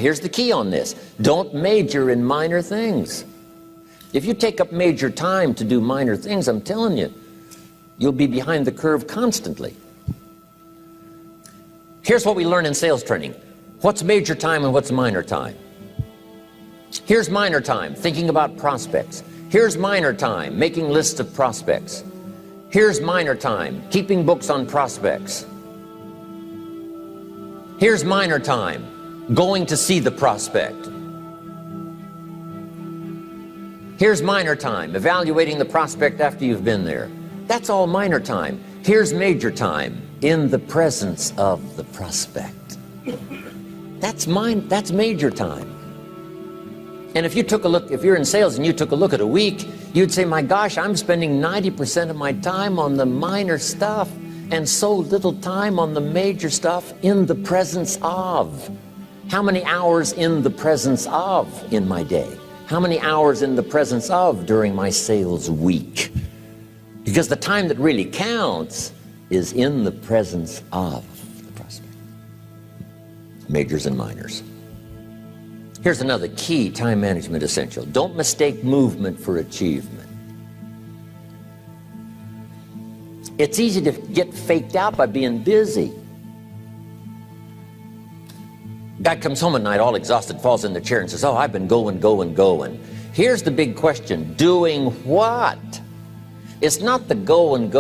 Here's the key on this. Don't major in minor things. If you take up major time to do minor things, I'm telling you, you'll be behind the curve constantly. Here's what we learn in sales training. What's major time and what's minor time? Here's minor time, thinking about prospects. Here's minor time, making lists of prospects. Here's minor time, keeping books on prospects. Here's minor time, going to see the prospect. Here's minor time, evaluating the prospect after you've been there. That's all minor time. Here's major time, in the presence of the prospect. That's major time. And if you took a look, if you're in sales and you took a look at a week, you'd say, my gosh, I'm spending 90% of my time on the minor stuff and so little time on the major stuff in the presence of. How many hours in the presence of in my day? How many hours in the presence of during my sales week? Because the time that really counts is in the presence of the prospect. Majors and minors. Here's another key time management essential. Don't mistake movement for achievement. It's easy to get faked out by being busy. Guy comes home at night all exhausted, falls in the chair and says, oh, I've been going. Here's the big question. Doing what? It's not the going.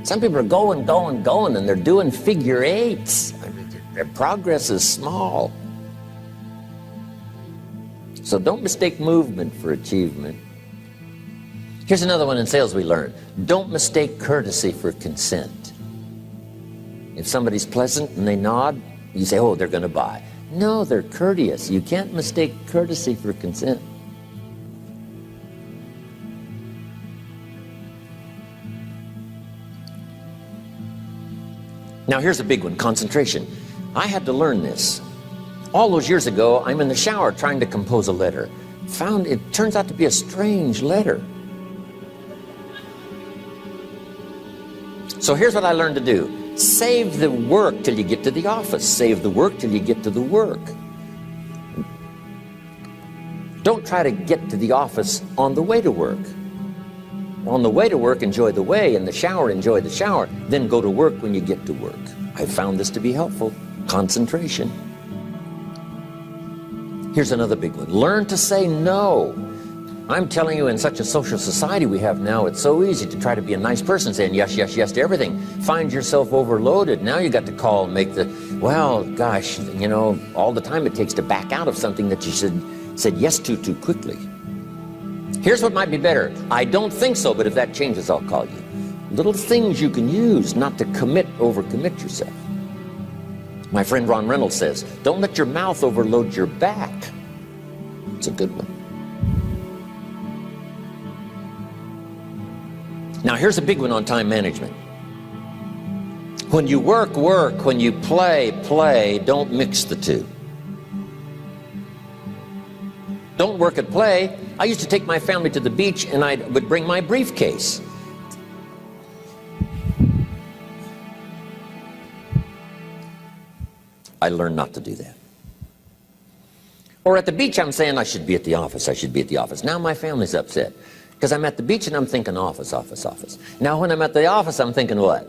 Some people are going, and they're doing figure eights. Their progress is small. So don't mistake movement for achievement. Here's another one in sales we learned. Don't mistake courtesy for consent. If somebody's pleasant and they nod, you say, oh, they're going to buy. No, they're courteous. You can't mistake courtesy for consent. Now here's a big one, concentration. I had to learn this. All those years ago, I'm in the shower trying to compose a letter. Found it turns out to be a strange letter. So here's what I learned to do. Save the work till you get to the office. Save the work till you get to the work. Don't try to get to the office on the way to work. On the way to work, enjoy the way. In the shower, enjoy the shower. Then go to work when you get to work. I found this to be helpful. Concentration. Here's another big one. Learn to say no. I'm telling you, in such a social society we have now, it's so easy to try to be a nice person, saying yes to everything. Find yourself overloaded. Now you got to call and make the, well, gosh, you know, all the time it takes to back out of something that you said yes to too quickly. Here's what might be better. I don't think so, but if that changes, I'll call you. Little things you can use not to overcommit yourself. My friend Ron Reynolds says, don't let your mouth overload your back. It's a good one. Now here's a big one on time management. When you work, when you play, don't mix the two. Don't work at play. I used to take my family to the beach and I would bring my briefcase. I learned not to do that. Or at the beach I'm saying I should be at the office, Now my family's upset. Because I'm at the beach and I'm thinking office. Now when I'm at the office, I'm thinking what?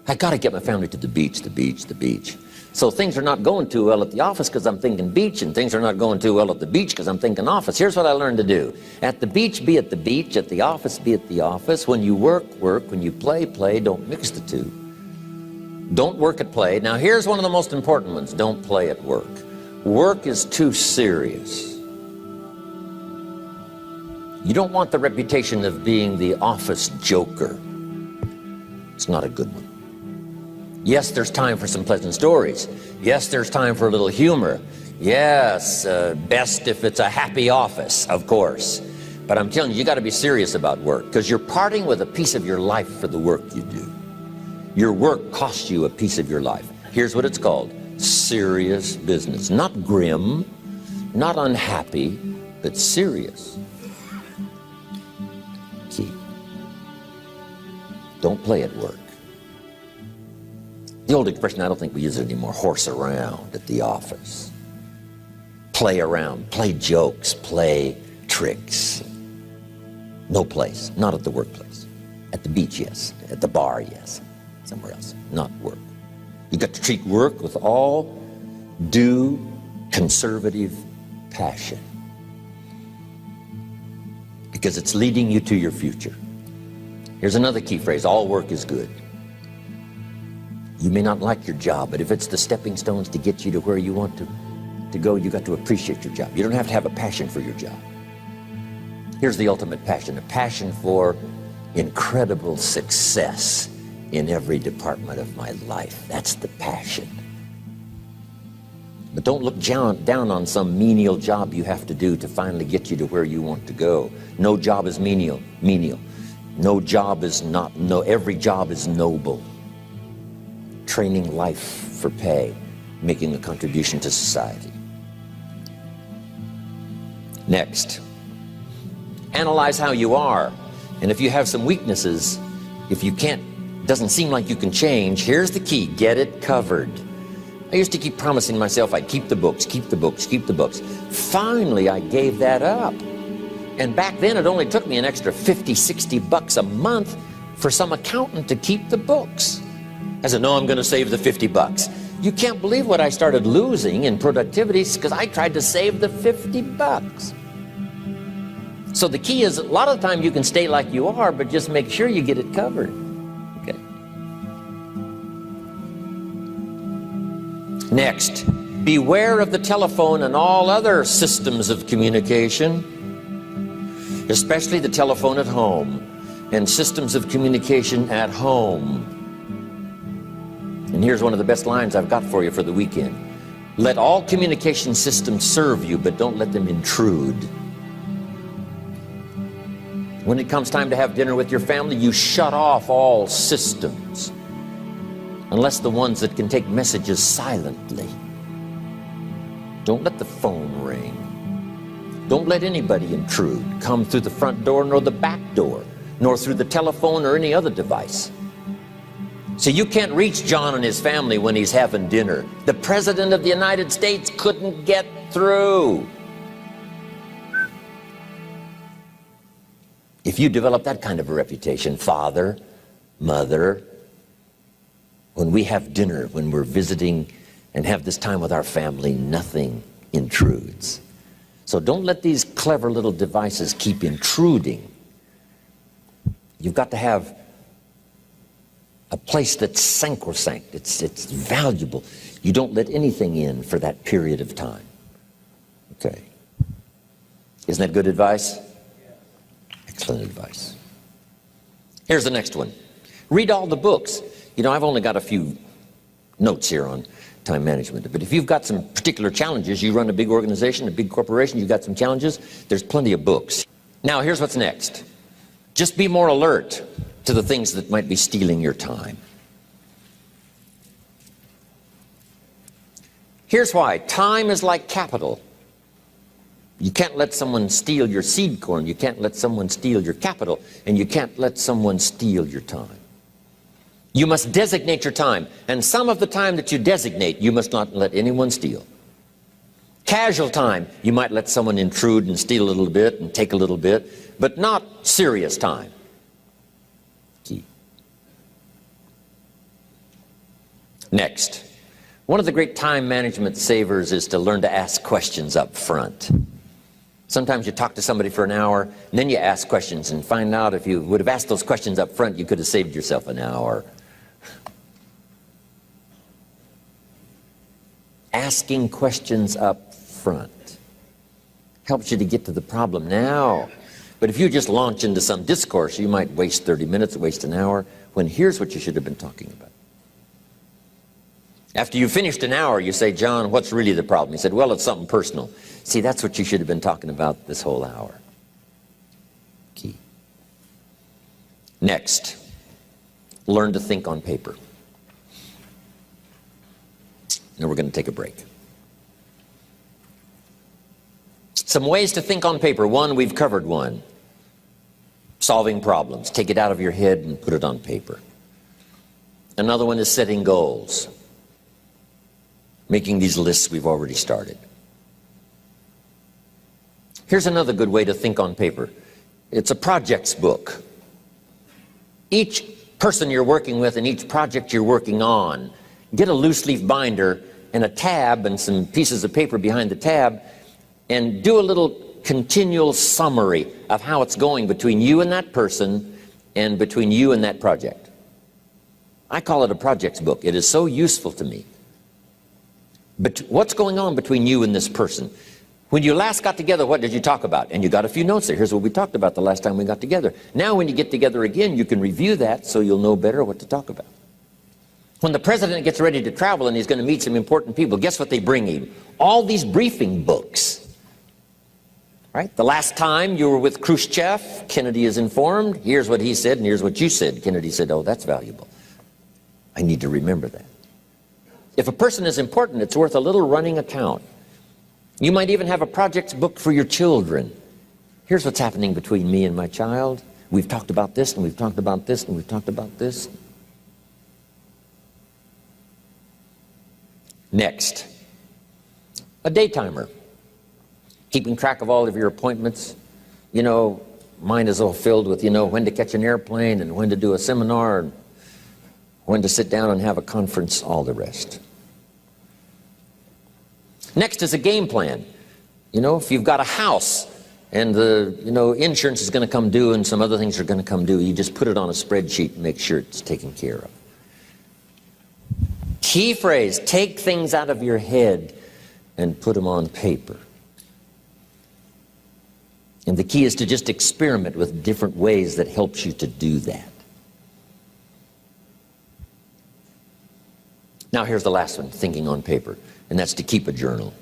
I got to get my family to the beach. So things are not going too well at the office because I'm thinking beach, and things are not going too well at the beach because I'm thinking office. Here's what I learned to do. At the beach, be at the beach. At the office, be at the office. When you work. When you play. Don't mix the two. Don't work at play. Now here's one of the most important ones. Don't play at work. Work is too serious. You don't want the reputation of being the office joker. It's not a good one. Yes, there's time for some pleasant stories. Yes, there's time for a little humor. Yes, best if it's a happy office, of course. But I'm telling you, you got to be serious about work, because you're parting with a piece of your life for the work you do. Your work costs you a piece of your life. Here's what it's called. Serious business. Not grim, not unhappy, but serious. Key. Don't play at work. The old expression, I don't think we use it anymore, horse around at the office. Play around, play jokes, play tricks. No place, not at the workplace. At the beach, yes. At the bar, yes. Somewhere else, not work. You've got to treat work with all due conservative passion, because it's leading you to your future. Here's another key phrase: all work is good. You may not like your job, but if it's the stepping stones to get you to where you want to go, you got to appreciate your job. You don't have to have a passion for your job. Here's the ultimate passion: a passion for incredible success in every department of my life. That's the passion. But don't look down on some menial job you have to do to finally get you to where you want to go. No job is menial. No job is not, no, every job is noble. Training life for pay, making a contribution to society. Next, analyze how you are. And if you have some weaknesses, if you can't, doesn't seem like you can change, here's the key: get it covered. I used to keep promising myself I'd keep the books, keep the books, keep the books. Finally, I gave that up. And back then, it only took me an extra 50, 60 bucks a month for some accountant to keep the books. I said, no, I'm going to save the 50 bucks. You can't believe what I started losing in productivity because I tried to save the 50 bucks. So the key is, a lot of the time you can stay like you are, but just make sure you get it covered. Okay. Next, beware of the telephone and all other systems of communication, especially the telephone at home and systems of communication at home. And here's one of the best lines I've got for you for the weekend: let all communication systems serve you, but don't let them intrude. When it comes time to have dinner with your family, you shut off all systems, unless the ones that can take messages silently. Don't let the phone ring. Don't let anybody intrude, come through the front door, nor the back door, nor through the telephone or any other device. So you can't reach John and his family when he's having dinner. The President of the United States couldn't get through. If you develop that kind of a reputation, father, mother, when we have dinner, when we're visiting and have this time with our family, nothing intrudes. So don't let these clever little devices keep intruding. You've got to have a place that's sacrosanct, it's valuable. You don't let anything in for that period of time. Okay. Isn't that good advice? Excellent advice. Here's the next one. Read all the books. You know, I've only got a few notes here on time management, but if you've got some particular challenges, you run a big organization, a big corporation, you've got some challenges, there's plenty of books. Now, here's what's next. Just be more alert to the things that might be stealing your time. Here's why. Time is like capital. You can't let someone steal your seed corn. You can't let someone steal your capital. And you can't let someone steal your time. You must designate your time. And some of the time that you designate, you must not let anyone steal. Casual time, you might let someone intrude and steal a little bit and take a little bit, but not serious time. Key. Next, one of the great time management savers is to learn to ask questions up front. Sometimes you talk to somebody for an hour, and then you ask questions and find out if you would have asked those questions up front, you could have saved yourself an hour. Asking questions up front helps you to get to the problem now. But if you just launch into some discourse, you might waste 30 minutes, waste an hour, when here's what you should have been talking about. After you finished an hour, you say, John, what's really the problem? He said, well, it's something personal. See, that's what you should have been talking about this whole hour. Key. Next, learn to think on paper. Now we're going to take a break. Some ways to think on paper. One, we've covered one. Solving problems. Take it out of your head and put it on paper. Another one is setting goals. Making these lists we've already started. Here's another good way to think on paper. It's a projects book. Each person you're working with and each project you're working on, get a loose leaf binder and a tab and some pieces of paper behind the tab, and do a little continual summary of how it's going between you and that person and between you and that project. I call it a projects book. It is so useful to me. But what's going on between you and this person? When you last got together, what did you talk about? And you got a few notes there. Here's what we talked about the last time we got together. Now when you get together again, you can review that so you'll know better what to talk about. When the president gets ready to travel and he's going to meet some important people, guess what they bring him? All these briefing books. Right? The last time you were with Khrushchev, Kennedy is informed. Here's what he said and here's what you said. Kennedy said, oh, that's valuable. I need to remember that. If a person is important, it's worth a little running account. You might even have a projects book for your children. Here's what's happening between me and my child. We've talked about this, and we've talked about this, and we've talked about this. Next, a day timer. Keeping track of all of your appointments. You know, mine is all filled with, when to catch an airplane, and when to do a seminar, and when to sit down and have a conference, all the rest. Next is a game plan. If you've got a house and the insurance is going to come due and some other things are going to come due, you just put it on a spreadsheet and make sure it's taken care of. Key phrase, take things out of your head and put them on paper. And the key is to just experiment with different ways that helps you to do that. Now here's the last one, thinking on paper. And that's to keep a journal.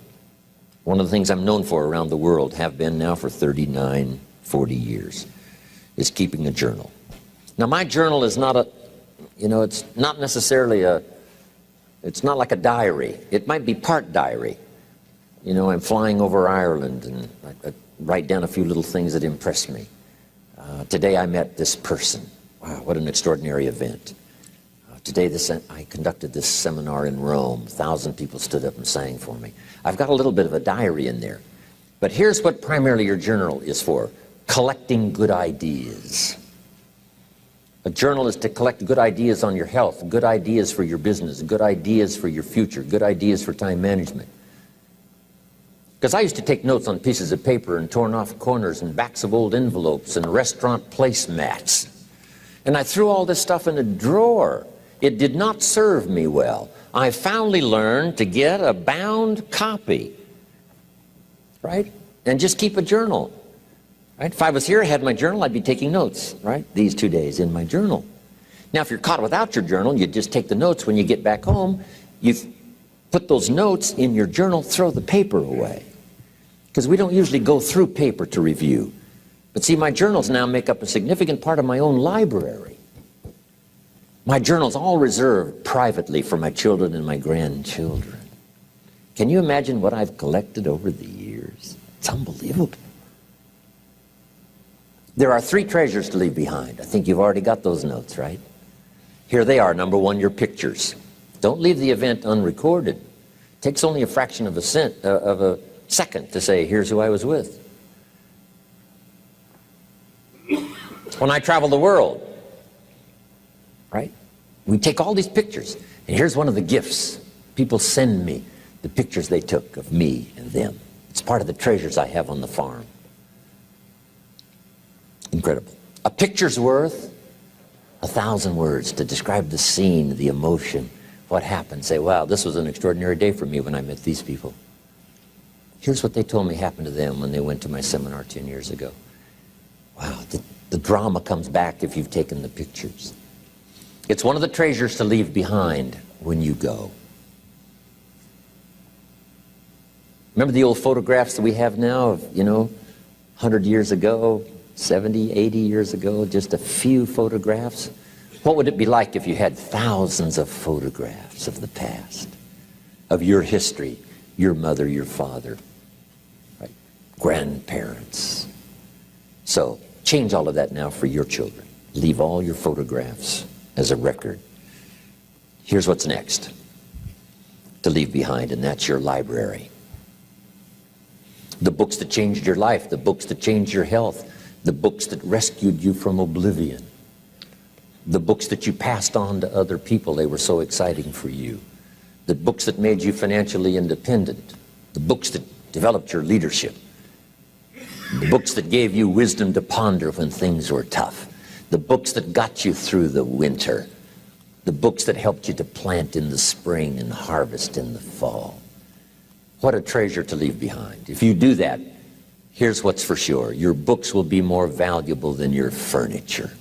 One of the things I'm known for around the world, have been now for 39, 40 years, is keeping a journal. Now my journal is not it's not necessarily it's not like a diary. It might be part diary. I'm flying over Ireland and I write down a few little things that impress me. Today I met this person. Wow, what an extraordinary event. Today I conducted this seminar in Rome. 1,000 people stood up and sang for me. I've got a little bit of a diary in there. But here's what primarily your journal is for. Collecting good ideas. A journal is to collect good ideas on your health, good ideas for your business, good ideas for your future, good ideas for time management. Because I used to take notes on pieces of paper and torn off corners and backs of old envelopes and restaurant placemats. And I threw all this stuff in a drawer. It did not serve me well. I finally learned to get a bound copy, right? And just keep a journal, right? If I was here, I had my journal, I'd be taking notes, right? These 2 days in my journal. Now, if you're caught without your journal, you just take the notes. When you get back home, you put those notes in your journal, throw the paper away. Because we don't usually go through paper to review. But see, my journals now make up a significant part of my own library. My journal's all reserved privately for my children and my grandchildren. Can you imagine what I've collected over the years? It's unbelievable. There are 3 treasures to leave behind. I think you've already got those notes, right? Here they are. Number 1, your pictures. Don't leave the event unrecorded. It takes only a fraction of a second to say, here's who I was with. When I travel the world, right? We take all these pictures, and here's one of the gifts. People send me the pictures they took of me and them. It's part of the treasures I have on the farm. Incredible. A picture's worth 1,000 words to describe the scene, the emotion, what happened. Say, wow, this was an extraordinary day for me when I met these people. Here's what they told me happened to them when they went to my seminar 10 years ago. Wow, the drama comes back if you've taken the pictures. It's one of the treasures to leave behind when you go. Remember the old photographs that we have now of, 100 years ago, 70, 80 years ago, just a few photographs? What would it be like if you had thousands of photographs of the past, of your history, your mother, your father, right? Grandparents? So change all of that now for your children. Leave all your photographs as a record. Here's what's next to leave behind, and that's your library. The books that changed your life, the books that changed your health, the books that rescued you from oblivion, the books that you passed on to other people, they were so exciting for you, the books that made you financially independent, the books that developed your leadership, the books that gave you wisdom to ponder when things were tough, the books that got you through the winter, the books that helped you to plant in the spring and harvest in the fall. What a treasure to leave behind. If you do that, here's what's for sure. Your books will be more valuable than your furniture.